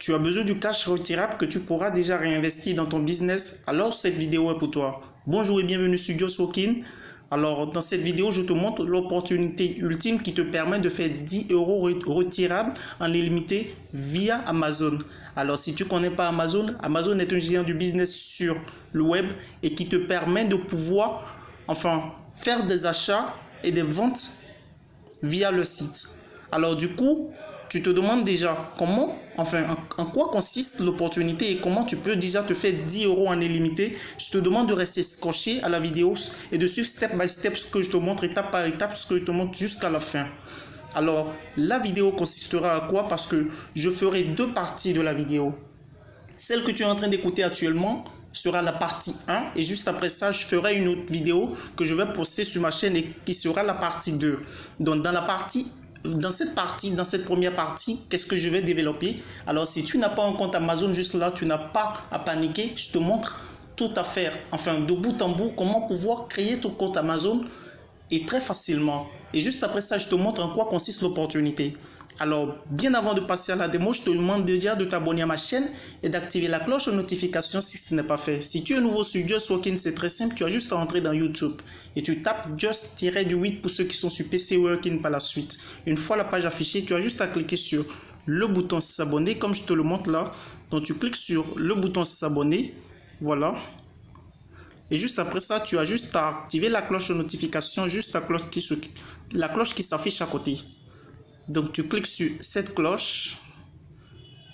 Tu as besoin du cash retirable que tu pourras déjà réinvestir dans ton business. Alors cette vidéo est pour toi. Bonjour et bienvenue sur Just Walking. Alors dans cette vidéo, je te montre l'opportunité ultime qui te permet de faire 10 euros retirables en illimité via Amazon. Alors si tu ne connais pas Amazon, Amazon est un géant du business sur le web et qui te permet de pouvoir faire des achats et des ventes via le site. Alors du coup, tu te demandes déjà en quoi consiste l'opportunité et comment tu peux déjà te faire 10 euros en illimité. Je te demande de rester scotché à la vidéo et de suivre step by step ce que je te montre, étape par étape, ce que je te montre jusqu'à la fin. Alors, la vidéo consistera à quoi? Parce que je ferai deux parties de la vidéo. Celle que tu es en train d'écouter actuellement sera la partie 1 et juste après ça, je ferai une autre vidéo que je vais poster sur ma chaîne et qui sera la partie 2. Donc, dans cette première partie, qu'est-ce que je vais développer? Alors, si tu n'as pas un compte Amazon juste là, tu n'as pas à paniquer. Je te montre tout à faire, de bout en bout, comment pouvoir créer ton compte Amazon et très facilement. Et juste après ça, je te montre en quoi consiste l'opportunité. Alors, bien avant de passer à la démo, je te demande déjà de t'abonner à ma chaîne et d'activer la cloche de notification si ce n'est pas fait. Si tu es nouveau sur Just Walking, c'est très simple, tu as juste à entrer dans YouTube et tu tapes Just-8 pour ceux qui sont sur PC Working par la suite. Une fois la page affichée, tu as juste à cliquer sur le bouton s'abonner comme je te le montre là. Donc, tu cliques sur le bouton s'abonner, voilà. Et juste après ça, tu as juste à activer la cloche de notification, juste la cloche qui s'affiche à côté. Donc, tu cliques sur cette cloche.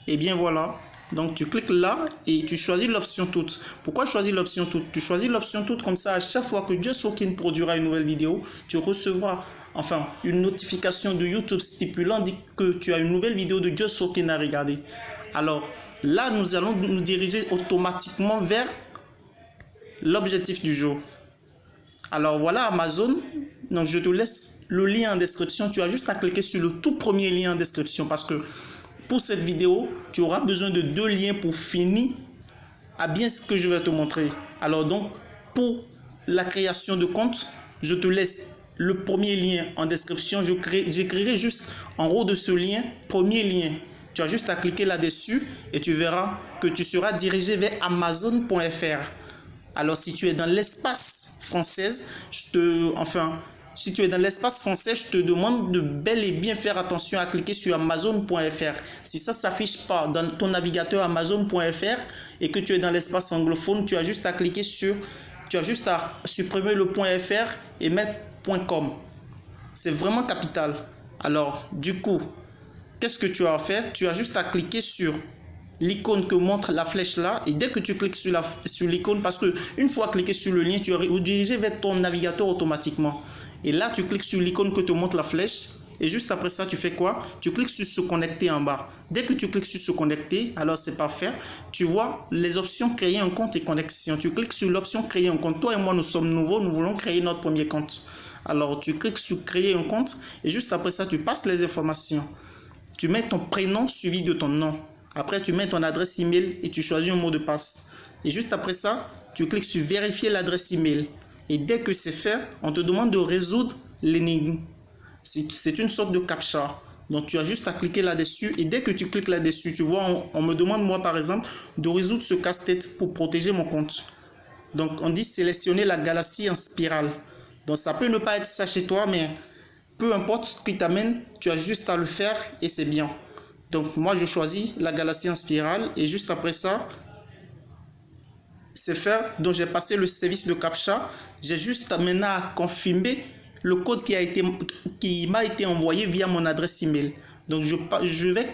Et bien voilà. Donc, tu cliques là et tu choisis l'option toute. Pourquoi choisir l'option toute? Tu choisis l'option toute comme ça, à chaque fois que Just Walking produira une nouvelle vidéo, tu recevras une notification de YouTube stipulant que tu as une nouvelle vidéo de Just Walking à regarder. Alors, là, nous allons nous diriger automatiquement vers l'objectif du jour. Alors voilà Amazon. Donc je te laisse le lien en description. Tu as juste à cliquer sur le tout premier lien en description parce que pour cette vidéo, tu auras besoin de deux liens pour finir à bien ce que je vais te montrer. Alors donc pour la création de compte, je te laisse le premier lien en description. J'écrirai juste en haut de ce lien, premier lien. Tu as juste à cliquer là-dessus et tu verras que tu seras dirigé vers Amazon.fr. Alors, si tu es dans l'espace français, je te demande de bel et bien faire attention à cliquer sur Amazon.fr. Si ça ne s'affiche pas dans ton navigateur Amazon.fr et que tu es dans l'espace anglophone, tu as juste à supprimer le .fr et mettre .com. C'est vraiment capital. Alors, du coup, qu'est-ce que tu as à faire? Tu as juste à cliquer sur l'icône que montre la flèche là et dès que tu cliques sur l'icône, parce que une fois cliqué sur le lien, tu es redirigé vers ton navigateur automatiquement et là tu cliques sur l'icône que te montre la flèche et juste après ça tu fais quoi? Tu cliques sur se connecter en bas. Dès que tu cliques sur se connecter, alors c'est parfait, tu vois les options créer un compte et connexion. Tu cliques sur l'option créer un compte. Toi et moi nous sommes nouveaux, nous voulons créer notre premier compte. Alors tu cliques sur créer un compte et juste après ça tu passes les informations. Tu mets ton prénom suivi de ton nom. Après, tu mets ton adresse email et tu choisis un mot de passe. Et juste après ça, tu cliques sur vérifier l'adresse email. Et dès que c'est fait, on te demande de résoudre l'énigme. C'est une sorte de captcha. Donc, tu as juste à cliquer là-dessus. Et dès que tu cliques là-dessus, tu vois, on me demande, moi, par exemple, de résoudre ce casse-tête pour protéger mon compte. Donc, on dit sélectionner la galaxie en spirale. Donc, ça peut ne pas être ça chez toi, mais peu importe ce qui t'amène, tu as juste à le faire et c'est bien. Donc, moi, je choisis la galaxie en spirale et juste après ça, c'est fait. Donc, j'ai passé le service de captcha. J'ai juste maintenant à confirmer le code qui m'a été envoyé via mon adresse email. Donc, je vais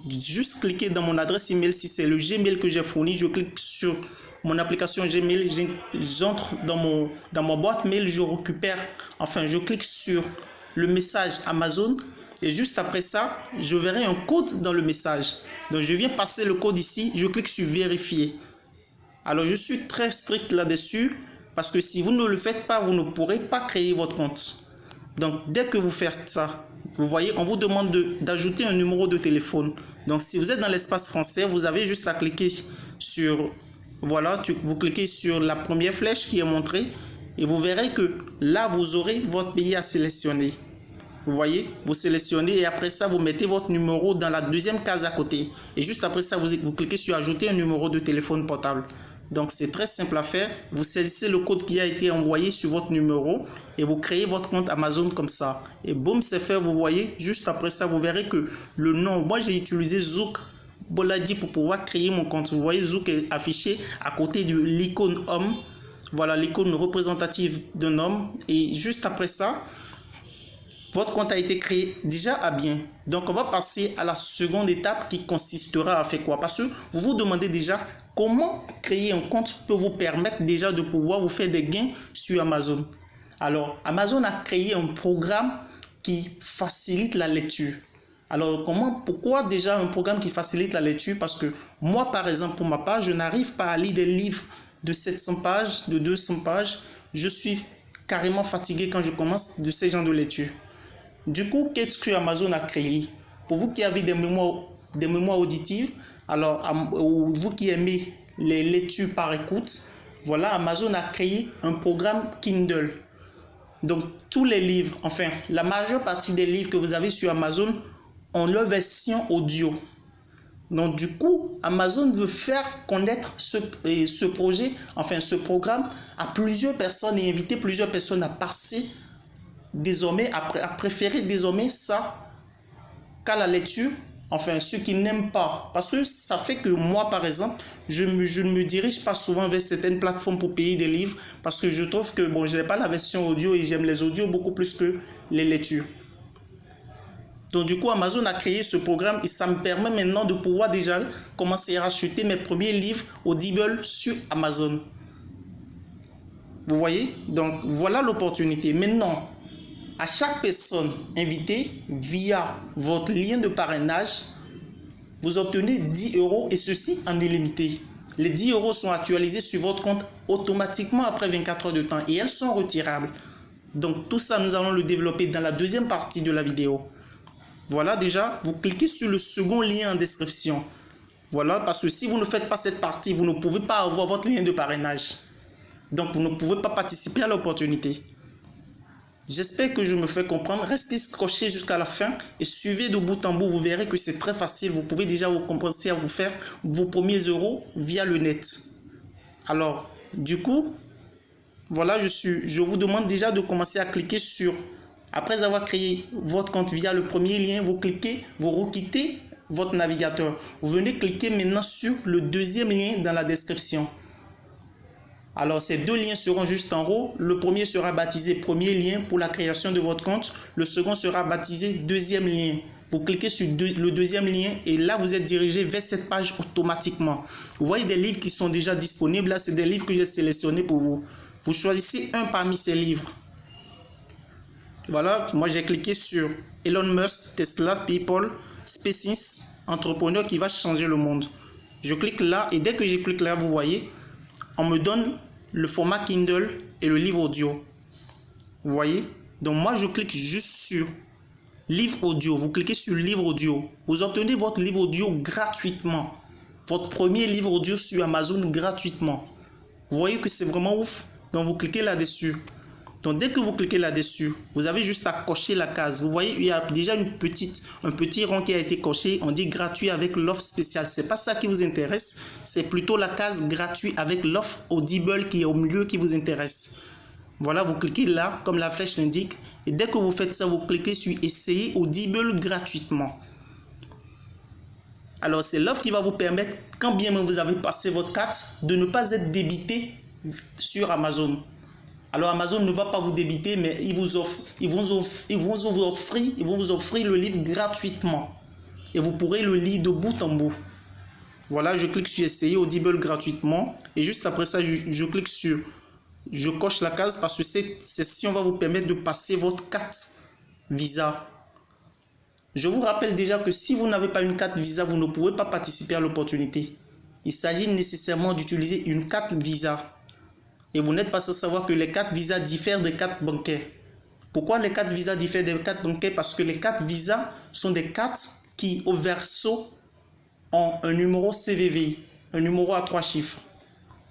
juste cliquer dans mon adresse email. Si c'est le Gmail que j'ai fourni, je clique sur mon application Gmail. J'entre dans mon boîte mail. Je clique sur le message Amazon. Et juste après ça, je verrai un code dans le message. Donc, je viens passer le code ici. Je clique sur vérifier. Alors, je suis très strict là-dessus parce que si vous ne le faites pas, vous ne pourrez pas créer votre compte. Donc, dès que vous faites ça, vous voyez, on vous demande d'ajouter un numéro de téléphone. Donc, si vous êtes dans l'espace français, vous avez juste à cliquer sur, voilà, vous cliquez sur la première flèche qui est montrée et vous verrez que là, vous aurez votre pays à sélectionner. Vous voyez, vous sélectionnez et après ça, vous mettez votre numéro dans la deuxième case à côté. Et juste après ça, vous cliquez sur ajouter un numéro de téléphone portable. Donc, c'est très simple à faire. Vous saisissez le code qui a été envoyé sur votre numéro et vous créez votre compte Amazon comme ça. Et boum, c'est fait, vous voyez. Juste après ça, vous verrez que le nom, moi j'ai utilisé Zouk Boladi pour pouvoir créer mon compte. Vous voyez, Zouk est affiché à côté de l'icône homme. Voilà l'icône représentative d'un homme. Et juste après ça, votre compte a été créé déjà à bien. Donc, on va passer à la seconde étape qui consistera à faire quoi? Parce que vous vous demandez déjà comment créer un compte peut vous permettre déjà de pouvoir vous faire des gains sur Amazon. Alors, Amazon a créé un programme qui facilite la lecture. Alors, pourquoi déjà un programme qui facilite la lecture? Parce que moi, par exemple, pour ma part, je n'arrive pas à lire des livres de 700 pages, de 200 pages. Je suis carrément fatigué quand je commence de ces genres de lecture. Du coup, qu'est-ce que Amazon a créé? Pour vous qui avez des mémoires auditives, alors vous qui aimez les lectures par écoute, voilà, Amazon a créé un programme Kindle. Donc, tous les livres, enfin, la majeure partie des livres que vous avez sur Amazon ont leur version audio. Donc, du coup, Amazon veut faire connaître ce projet, enfin, ce programme à plusieurs personnes et inviter plusieurs personnes à passer désormais, à préférer désormais ça qu'à la lecture, enfin ceux qui n'aiment pas, parce que ça fait que moi par exemple, je ne me dirige pas souvent vers certaines plateformes pour payer des livres, parce que je trouve que bon, je n'ai pas la version audio et j'aime les audios beaucoup plus que les lectures. Donc du coup, Amazon a créé ce programme et ça me permet maintenant de pouvoir déjà commencer à acheter mes premiers livres Audible sur Amazon. Vous voyez? Donc voilà l'opportunité. Maintenant, à chaque personne invitée via votre lien de parrainage, vous obtenez 10 € et ceci en illimité. Les 10 € sont actualisés sur votre compte automatiquement après 24 heures de temps et elles sont retirables. Donc tout ça, nous allons le développer dans la deuxième partie de la vidéo. Voilà déjà, vous cliquez sur le second lien en description. Voilà, parce que si vous ne faites pas cette partie, vous ne pouvez pas avoir votre lien de parrainage. Donc vous ne pouvez pas participer à l'opportunité. J'espère que je me fais comprendre. Restez scotché jusqu'à la fin et suivez de bout en bout. Vous verrez que c'est très facile. Vous pouvez déjà vous commencer à vous faire vos premiers euros via le net. Alors, du coup, voilà, je vous demande déjà de commencer à cliquer sur... Après avoir créé votre compte via le premier lien, vous cliquez, vous requittez votre navigateur. Vous venez cliquer maintenant sur le deuxième lien dans la description. Alors, ces deux liens seront juste en haut. Le premier sera baptisé premier lien pour la création de votre compte. Le second sera baptisé deuxième lien. Vous cliquez sur le deuxième lien et là, vous êtes dirigé vers cette page automatiquement. Vous voyez des livres qui sont déjà disponibles. Là, c'est des livres que j'ai sélectionnés pour vous. Vous choisissez un parmi ces livres. Voilà, moi j'ai cliqué sur Elon Musk, Tesla, People, Species, entrepreneur qui va changer le monde. Je clique là et dès que je clique là, vous voyez, on me donne le format Kindle et le livre audio. Vous voyez? Donc moi je clique juste sur livre audio. Vous cliquez sur livre audio. Vous obtenez votre livre audio gratuitement. Votre premier livre audio sur Amazon gratuitement. Vous voyez que c'est vraiment ouf. Donc vous cliquez là-dessus. Donc dès que vous cliquez là-dessus, vous avez juste à cocher la case. Vous voyez, il y a déjà un petit rond qui a été coché. On dit gratuit avec l'offre spéciale. C'est pas ça qui vous intéresse. C'est plutôt la case gratuit avec l'offre Audible qui est au milieu qui vous intéresse. Voilà, vous cliquez là, comme la flèche l'indique. Et dès que vous faites ça, vous cliquez sur essayer Audible gratuitement. Alors c'est l'offre qui va vous permettre, quand bien même vous avez passé votre carte, de ne pas être débité sur Amazon. Alors Amazon ne va pas vous débiter, mais ils vont vous offrir le livre gratuitement. Et vous pourrez le lire de bout en bout. Voilà, je clique sur essayer Audible gratuitement. Et juste après ça, je clique sur... Je coche la case parce que cette session va vous permettre de passer votre carte Visa. Je vous rappelle déjà que si vous n'avez pas une carte Visa, vous ne pouvez pas participer à l'opportunité. Il s'agit nécessairement d'utiliser une carte Visa. Et vous n'êtes pas sans savoir que les cartes Visa diffèrent des cartes bancaires. Pourquoi les cartes Visa diffèrent des cartes bancaires? Parce que les cartes Visa sont des cartes qui, au verso, ont un numéro CVV, un numéro à 3 chiffres.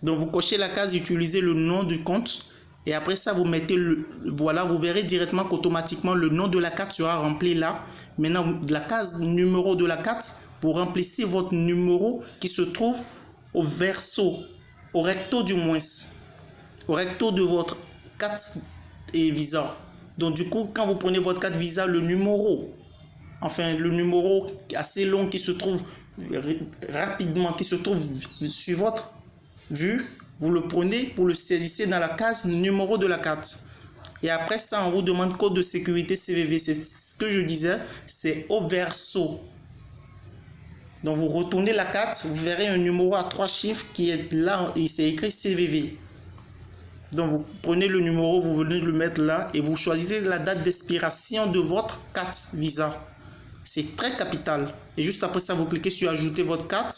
Donc vous cochez la case, utilisez le nom du compte Et après ça, vous mettez voilà, vous verrez directement qu'automatiquement le nom de la carte sera rempli là. Maintenant, de la case numéro de la carte, vous remplissez votre numéro qui se trouve au verso, au recto du moins, au recto de votre carte et Visa. Donc du coup, quand vous prenez votre carte Visa, le numéro assez long qui se trouve rapidement, qui se trouve sur votre vue, vous le prenez, vous le saisissez dans la case numéro de la carte. Et après ça, on vous demande code de sécurité CVV. C'est ce que je disais, c'est au verso. Donc vous retournez la carte, vous verrez un numéro à 3 chiffres qui est là et c'est écrit CVV. Donc vous prenez le numéro, vous venez le mettre là et vous choisissez la date d'expiration de votre carte Visa. C'est très capital. Et juste après ça, vous cliquez sur ajouter votre carte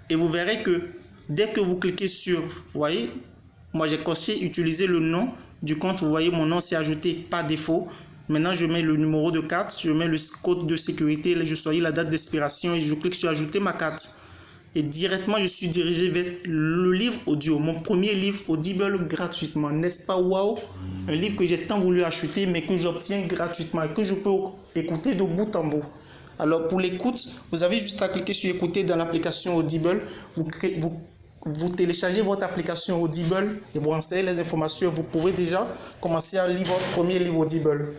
et vous verrez que dès que vous cliquez sur, vous voyez, moi j'ai coché utiliser le nom du compte. Vous voyez, mon nom s'est ajouté par défaut. Maintenant, je mets le numéro de carte, je mets le code de sécurité, je choisis la date d'expiration et je clique sur ajouter ma carte. Et directement, je suis dirigé vers le livre audio, mon premier livre Audible gratuitement. N'est-ce pas, waouh? Un livre que j'ai tant voulu acheter, mais que j'obtiens gratuitement et que je peux écouter de bout en bout. Alors, pour l'écoute, vous avez juste à cliquer sur écouter dans l'application Audible. Vous téléchargez votre application Audible et vous renseignez les informations. Vous pouvez déjà commencer à lire votre premier livre Audible.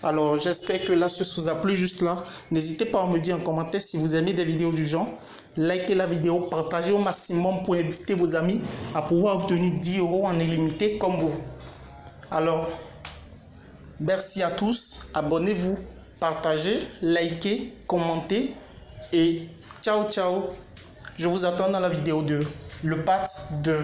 Alors, j'espère que là, ce vous a plu juste là. N'hésitez pas à me dire en commentaire si vous aimez des vidéos du genre. Likez la vidéo, partagez au maximum pour inviter vos amis à pouvoir obtenir 10 € en illimité comme vous. Alors, merci à tous. Abonnez-vous, partagez, likez, commentez et ciao ciao. Je vous attends dans la vidéo 2, le part 2.